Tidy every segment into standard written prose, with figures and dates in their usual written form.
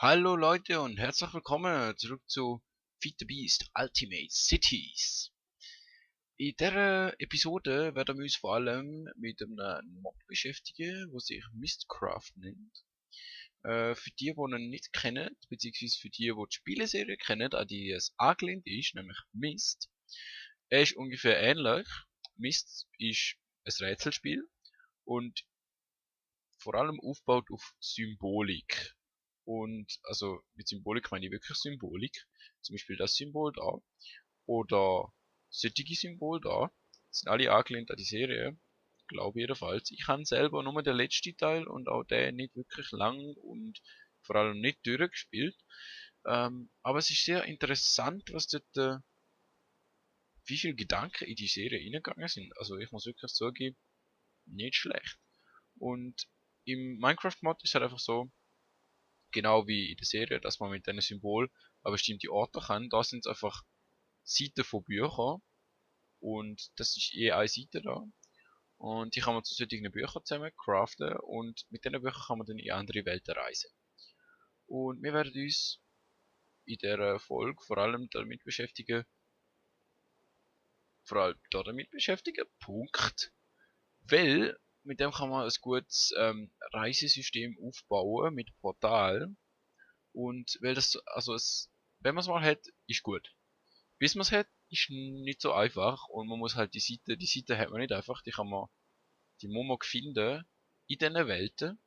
Hallo Leute und herzlich willkommen zurück zu Feed the Beast Ultimate Cities. In dieser Episode werden wir uns vor allem mit einem Mod beschäftigen, der sich Mistcraft nennt. Für die ihn nicht kennen, beziehungsweise für die die Spieleserie kennen, an die es angelehnt ist, nämlich Myst. Er ist ungefähr ähnlich. Myst ist ein Rätselspiel und vor allem aufgebaut auf Symbolik. Und also mit Symbolik meine ich wirklich Symbolik. Zum Beispiel das Symbol da. Oder solche Symbol da. Sind alle angelehnt an die Serie. Glaube jedenfalls. Ich habe selber nur den letzten Teil und auch den nicht wirklich lang und vor allem nicht durchgespielt. Aber es ist sehr interessant, was dort, wie viel Gedanken in die Serie reingegangen sind. Also ich muss wirklich sagen, nicht schlecht. Und im Minecraft-Mod ist halt einfach so, genau wie in der Serie, dass man mit einem Symbol an bestimmte Orte kann. Da sind es einfach Seiten von Büchern und das ist je eine Seite da. Und die kann man zu solchen Büchern zusammen craften und mit diesen Büchern kann man dann in andere Welten reisen. Und wir werden uns in dieser Folge vor allem damit beschäftigen, Punkt, weil mit dem kann man ein gutes Reisesystem aufbauen mit Portal. Und weil das, also es, wenn man es mal hat, ist gut. Bis man es hat, ist nicht so einfach und man muss halt die Seite hat man nicht einfach, die muss man finden in diesen Welten.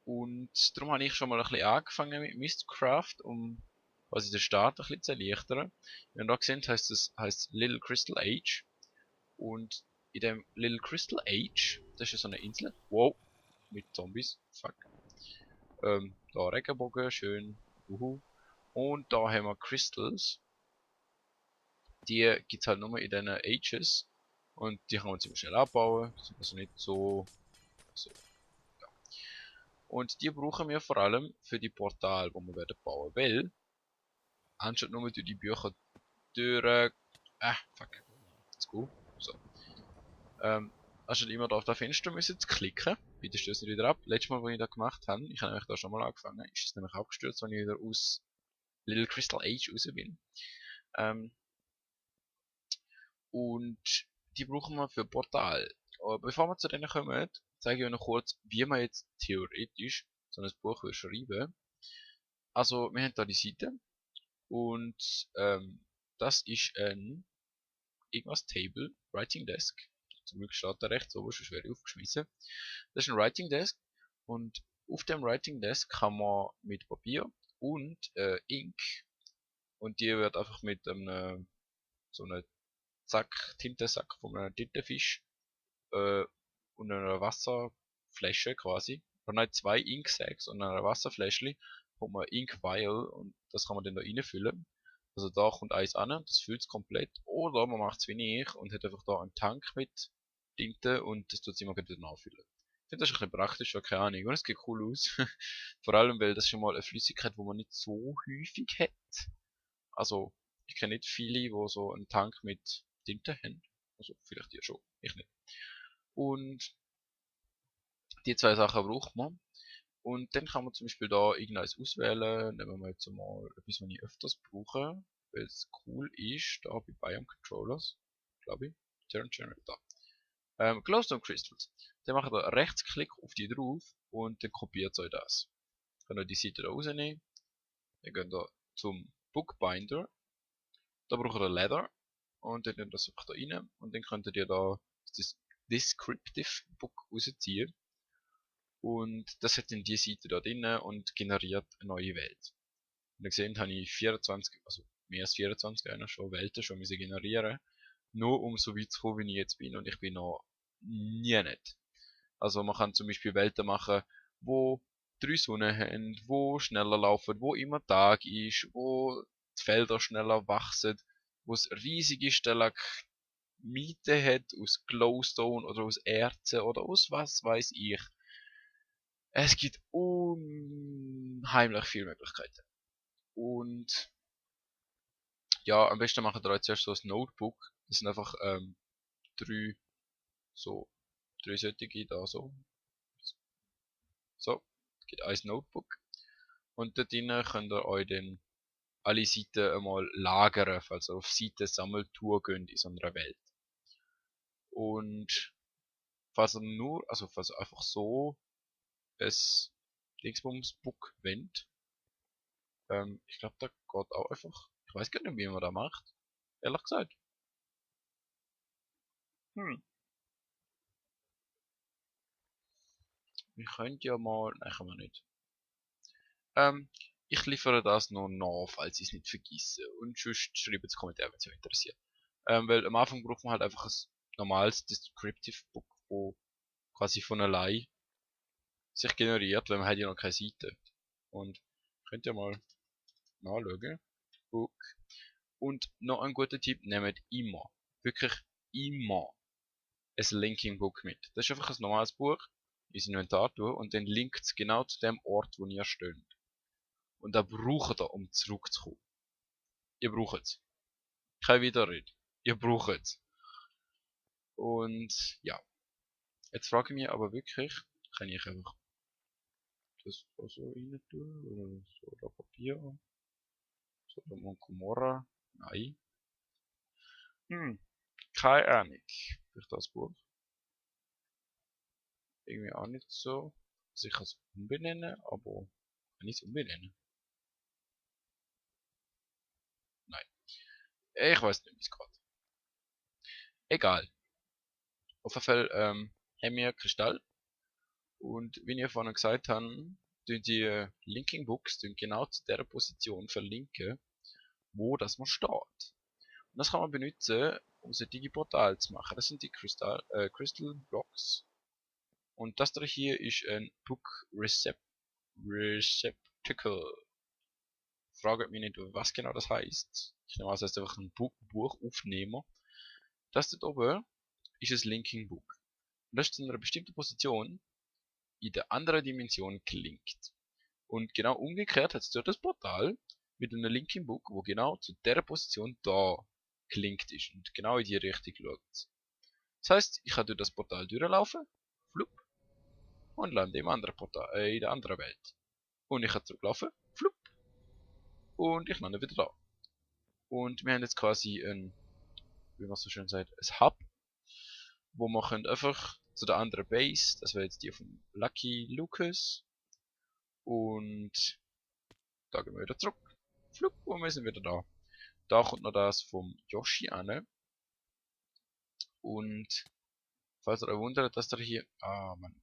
Und darum habe ich schon mal ein bisschen angefangen mit Mistcraft, um quasi den Start ein bisschen zu erleichtern. Wie ihr da gesehen heißt Little Crystal Age. Und in dem Little Crystal Age, das ist ja so eine Insel, wow, mit Zombies, fuck. Da Regenbogen, schön, und da haben wir Crystals, die gibt's halt nur in diesen Ages und die kann man ziemlich schnell abbauen, sind also nicht so, ja. Und die brauchen wir vor allem für die Portale, die wir werden bauen, weil anstatt nur durch die Bücher durch, fuck, let's go, so, anstatt immer da auf das Fenster müssen zu klicken, bitte stößt nicht wieder ab. Letztes Mal, wo ich das gemacht habe, ich habe nämlich da schon mal angefangen, ist es nämlich abgestürzt, wenn ich wieder aus Little Crystal Age raus bin. Ähm, und die brauchen wir für Portal. Aber bevor wir zu denen kommen, zeige ich euch noch kurz, wie man jetzt theoretisch so ein Buch schreiben. Also, wir haben da die Seite und das ist ein irgendwas Table, Writing Desk. Zum Glück steht da rechts oben, sonst wäre ich aufgeschmissen. Das ist ein Writing Desk und auf dem Writing Desk kann man mit Papier und Ink und die wird einfach mit einem so einem Tintensack von einem Tintenfisch und einer Wasserflasche quasi. Oder nein, zwei Inksacks und einer Wasserfläschchen hat man Ink Vial und das kann man dann da reinfüllen. Also da kommt eins an, das füllt es komplett. Oder man macht es wie ich und hat einfach da einen Tank mit Tinte und das tut es immer wieder nachfüllen. Ich finde das ein bisschen praktisch, ja keine Ahnung. Und es sieht cool aus. Vor allem, weil das schon mal eine Flüssigkeit, die man nicht so häufig hat. Also, ich kenne nicht viele, die so einen Tank mit Tinte haben. Also, vielleicht ihr schon, ich nicht. Und die zwei Sachen braucht man. Und dann kann man zum Beispiel da irgendeins auswählen. Nehmen wir jetzt mal etwas, was ich öfters brauche, weil es cool ist. Da bei Biome Controllers, glaube ich. Turn Generator. Glowstone Crystals. Dann macht ihr Rechtsklick auf die drauf und dann kopiert euch das. Könnt ihr die Seite da rausnehmen. Dann geht ihr zum Bookbinder. Da braucht ihr Leather. Und dann das einfach da rein. Und dann könnt ihr da das Descriptive Book rausziehen. Und das hat dann die Seite da drinnen und generiert eine neue Welt. Und ihr seht, habe ich 24, also mehr als 24 einer schon Welten schon müssen generieren. Nur um so weit zu kommen, wie ich jetzt bin. Und ich bin noch nie nicht. Also man kann zum Beispiel Welten machen, wo drei Sonnen haben, wo schneller laufen, wo immer Tag ist, wo die Felder schneller wachsen, wo es riesige Stalagmiten hat aus Glowstone oder aus Erzen oder aus was weiß ich. Es gibt unheimlich viele Möglichkeiten. Und ja, am besten machen wir jetzt erst so ein Notebook. Das sind einfach drei, so, drei solche da so. So, es gibt ein Notebook. Und dort drinnen könnt ihr euch dann alle Seiten einmal lagern, falls ihr auf Seiten-Sammeltour geht in so einer Welt. Und falls ihr falls ihr einfach so ein Dingsbums-Book wollt, ich glaube, da geht auch einfach, ich weiß gar nicht, wie man da macht, ehrlich gesagt. Hm. Wir können ja mal, nein, kann man nicht. Ich liefere das noch nach, falls ich es nicht vergesse. Und sonst schreibt es Kommentare, wenn es euch interessiert. Weil am Anfang braucht man halt einfach ein normales Descriptive Book, wo quasi von allein sich generiert, weil man hat ja noch keine Seite. Und könnt ihr mal nachschauen. Book. Und noch ein guter Tipp, nehmt immer, wirklich immer ein Linking Book mit. Das ist einfach ein normales Buch, ins Inventar tun und dann linkt es genau zu dem Ort, wo ihr steht. Und da braucht ihr, um zurückzukommen. Ihr braucht es. Kein Widerrede. Ihr braucht es. Und ja, jetzt frage ich mich aber wirklich, kann ich einfach das so rein tun? Oder so da Papier? So da Monkomora? Nein. Keine Ahnung. Durch das Buch. Irgendwie auch nicht so. Also ich kann es umbenennen, aber kann ich es umbenennen? Nein. Ich weiß nicht, wie es geht. Egal. Auf jeden Fall haben wir Kristall. Und wie ich vorhin gesagt habe, tun die Linking Books genau zu der Position verlinken, wo das mal steht. Und das kann man benutzen, um so ein Digiportal zu machen. Das sind die Crystal Blocks. Und das da hier ist ein Book Receptacle. Fragt mich nicht, was genau das heißt. Ich nehme an, das heißt einfach ein Buchaufnehmer. Das dort oben ist ein Linking Book. Und das ist zu einer bestimmten Position in der anderen Dimension gelinkt. Und genau umgekehrt hat es dort das Portal mit einem Linking Book, wo genau zu der Position da gelinkt ist und genau in die Richtung schaut. Das heißt, ich kann durch das Portal durchlaufen, flup, und lande im anderen Portal, in der anderen Welt. Und ich kann zurücklaufen, flup, und ich lande wieder da. Und wir haben jetzt quasi ein, wie man so schön sagt, ein Hub, wo man können einfach zu der anderen Base, das wäre jetzt die von Lucky Lucas, und da gehen wir wieder zurück, flup, und wir sind wieder da. Da kommt noch das vom Yoshi an. Und falls ihr euch wundert, dass da hier, man,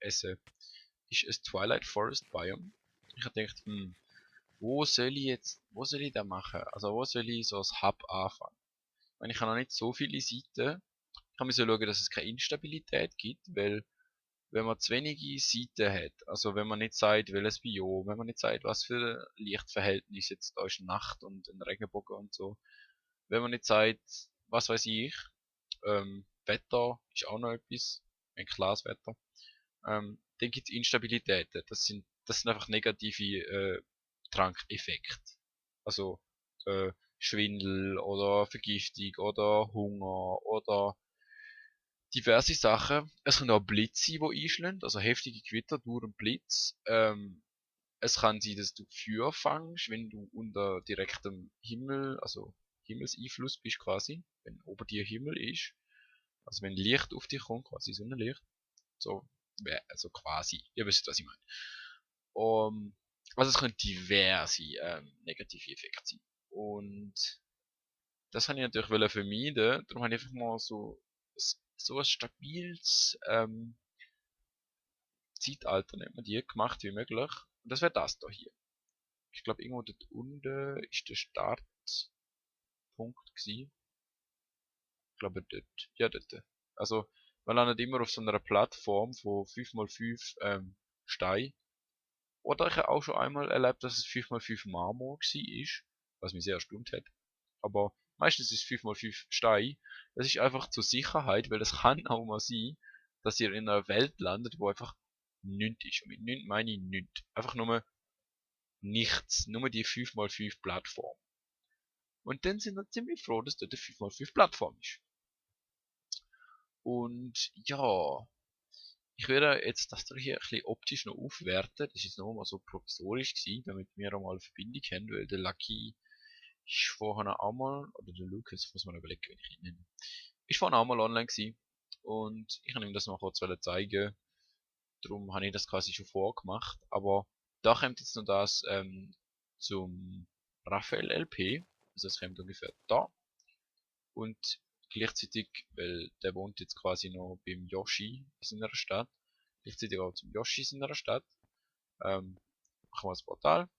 Esse, ist ein Twilight Forest Biome. Ich hab gedacht, wo soll ich da machen? Also wo soll ich so als Hub anfangen? Wenn ich habe noch nicht so viele Seiten, kann man so schauen, dass es keine Instabilität gibt, weil wenn man zu wenige Seiten hat, also wenn man nicht sagt, welches Biom, wenn man nicht sagt, was für ein Lichtverhältnis jetzt da ist Nacht und ein Regenbogen und so, wenn man nicht sagt, was weiß ich, Wetter ist auch noch etwas, ein klares Wetter, dann gibt es Instabilitäten. Das sind einfach negative Trankeffekte. Also Schwindel oder Vergiftung oder Hunger oder diverse Sachen. Es können auch Blitze, die einschlagen, also heftige Gewitter durch den Blitz. Es kann sein, dass du Feuer fängst, wenn du unter direktem Himmel, also Himmelseinfluss bist quasi, wenn ober dir Himmel ist. Also wenn Licht auf dich kommt, quasi Sonnenlicht. So, also quasi. Ihr wisst, was ich meine. Also es können diverse negative Effekte sein. Und das habe ich natürlich vermeiden. Darum habe ich einfach mal so ein stabiles Zeitalter, nennt man die, gemacht wie möglich. Und das wäre das da hier. Ich glaube, irgendwo dort unten ist der Startpunkt gewesen. Ich glaube dort. Ja, dort. Also, man landet immer auf so einer Plattform von 5x5 Stein. Oder ich habe auch schon einmal erlebt, dass es 5x5 Marmor war, was mich sehr erstaunt hat. Aber meistens ist es 5x5 Stein. Das ist einfach zur Sicherheit, weil es kann auch mal sein, dass ihr in einer Welt landet, wo einfach nichts ist. Und mit nichts meine ich nichts. Einfach nur nichts. Nur die 5x5 Plattform. Und dann sind wir ziemlich froh, dass dort eine 5x5 Plattform ist. Und ja, Ich werde jetzt das hier ein bisschen optisch noch aufwerten. Das ist jetzt noch mal so provisorisch gewesen, damit wir auch mal eine Verbindung haben, weil der Lucky ist vorher auch mal, oder der Lucas, muss man überlegen, wie ich ihn nenne. Ist vorhin auch mal online gewesen. Und ich habe ihm das mal kurz zeigen. Darum habe ich das quasi schon vorgemacht. Aber da kommt jetzt noch das zum Raphael LP. Also es kommt ungefähr da. Und gleichzeitig, weil der wohnt jetzt quasi noch beim Yoshi in seiner Stadt. Gleichzeitig auch zum Yoshi in seiner Stadt. Machen wir das Portal.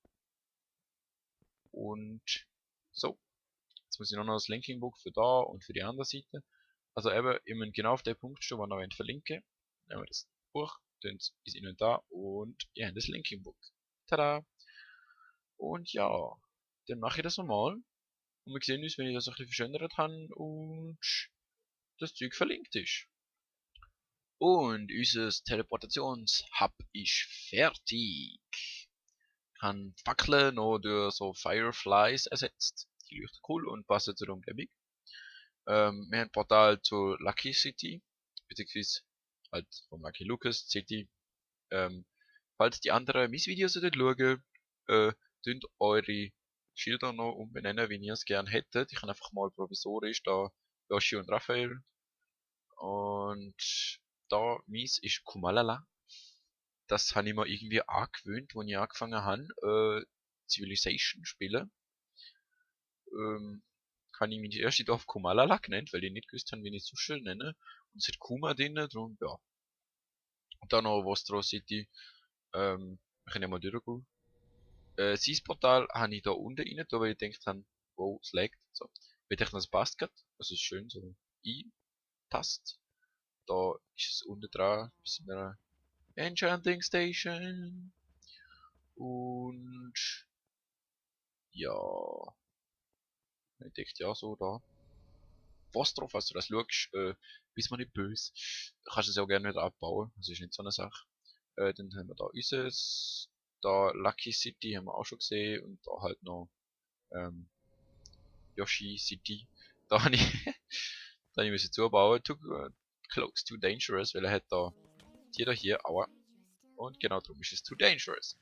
Und so. Jetzt muss ich noch das Linkingbook für da und für die andere Seite. Also eben, ihr müsst genau auf den Punkt stehen, wo ihr noch verlinken. Nehmen wir das Buch, tun es ins Inventar und ihr habt das Linkingbook. Tada! Und ja, dann mache ich das nochmal. Und wir sehen uns, wenn ich das ein bisschen verschönert habe und das Zeug verlinkt ist. Und unser Teleportationshub ist fertig. Ich habe Fackeln noch durch so Fireflies ersetzt. Die leuchten cool und passen zur Umgebung. Wir haben ein Portal zur Lucky City, beziehungsweise halt vom Lucky Lucas City. Falls die anderen meine Videos nicht schauen, tünt eure Schilder noch umbenennen, wie ihr es gerne hättet. Ich habe einfach mal provisorisch da Yoshi und Raphael. Und da mies ist Kumalala. Das habe ich mir irgendwie angewöhnt, als ich angefangen habe, Civilization spielen. Habe ich meine erste Dorf Kumalala genannt, weil ich nicht gewusst habe, wie ich es so schön nenne. Und es hat Kuma drin, darum, ja. Und dann noch Vostro City. Wir können ja mal durchgehen. Sein Portal habe ich da unten rein, da weil ich gedacht habe, wow, es laggt. So. Weil ich dachte, das passt grad. Das ist schön so eintast. Da ist es unten dran, bis in einer Enchanting Station. Und ja, ich dachte ja so da. Was drauf, falls du das schaust, bist mir nicht böse. Du kannst es ja auch gerne wieder abbauen, das ist nicht so eine Sache. Dann haben wir da unseres, da Lucky City haben wir auch schon gesehen und da halt noch Yoshi City. Da habe ich, da habe ich müssen zubauen. Close to dangerous, weil er hat da die da hier, aua. Und genau darum ist es too dangerous.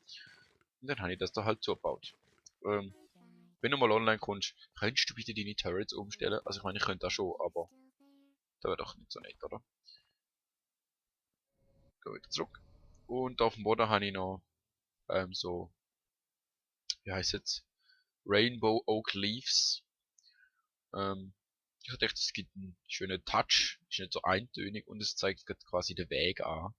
Und dann habe ich das da halt zugebaut. Wenn du mal online kommst, könntest du bitte deine Turrets umstellen? Also ich meine, ich könnte das schon, aber das wäre doch nicht so nett, oder? Gehen wir wieder zurück. Und auf dem Boden habe ich noch so, wie heißt jetzt? Rainbow Oak Leaves. Ich dachte, es gibt einen schönen Touch, ist nicht so eintönig und es zeigt quasi den Weg an.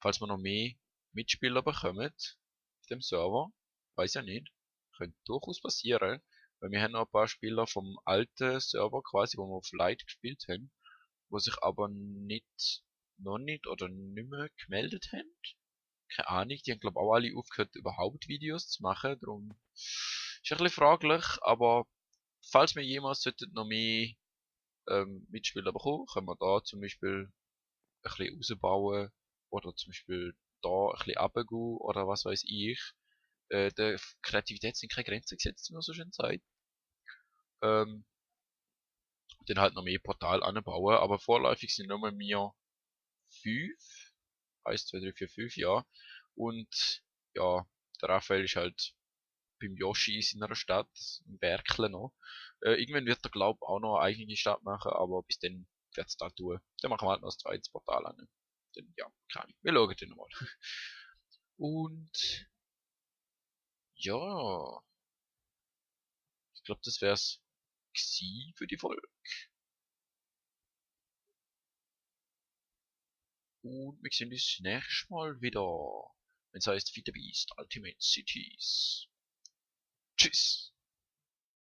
Falls wir noch mehr Mitspieler bekommen auf dem Server, weiß ja nicht, könnte durchaus passieren, weil wir haben noch ein paar Spieler vom alten Server quasi, wo wir auf Light gespielt haben, wo sich aber noch nicht oder nicht mehr gemeldet haben. Keine Ahnung, die haben glaube auch alle aufgehört überhaupt Videos zu machen, darum ist ein bisschen fraglich, aber falls wir jemals noch mehr Mitspieler bekommen, können wir da zum Beispiel ein bisschen ausbauen oder zum Beispiel da ein bisschen runtergehen oder was weiß ich. Der Kreativität sind keine Grenzen gesetzt, wie man so schön sagt. Ähm, dann halt noch mehr Portal anbauen, aber vorläufig sind nur mir 5. 1, 2, 3, 4, 5, ja. Und ja, der Raphael ist halt beim Yoshi in seiner Stadt, im Berkle noch. Irgendwann wird er glaub auch noch eine eigene Stadt machen, aber bis dann wird's da tun. Dann machen wir halt noch das zweites Portal an. Dann, ja, keine Ahnung. Wir schauen dann nochmal. Und ja, ich glaube, das wär's gsi für die Folge. Und wir sehen uns nächstes Mal wieder, wenn es heißt Feed the Beast Ultimate Cities. Tschüss!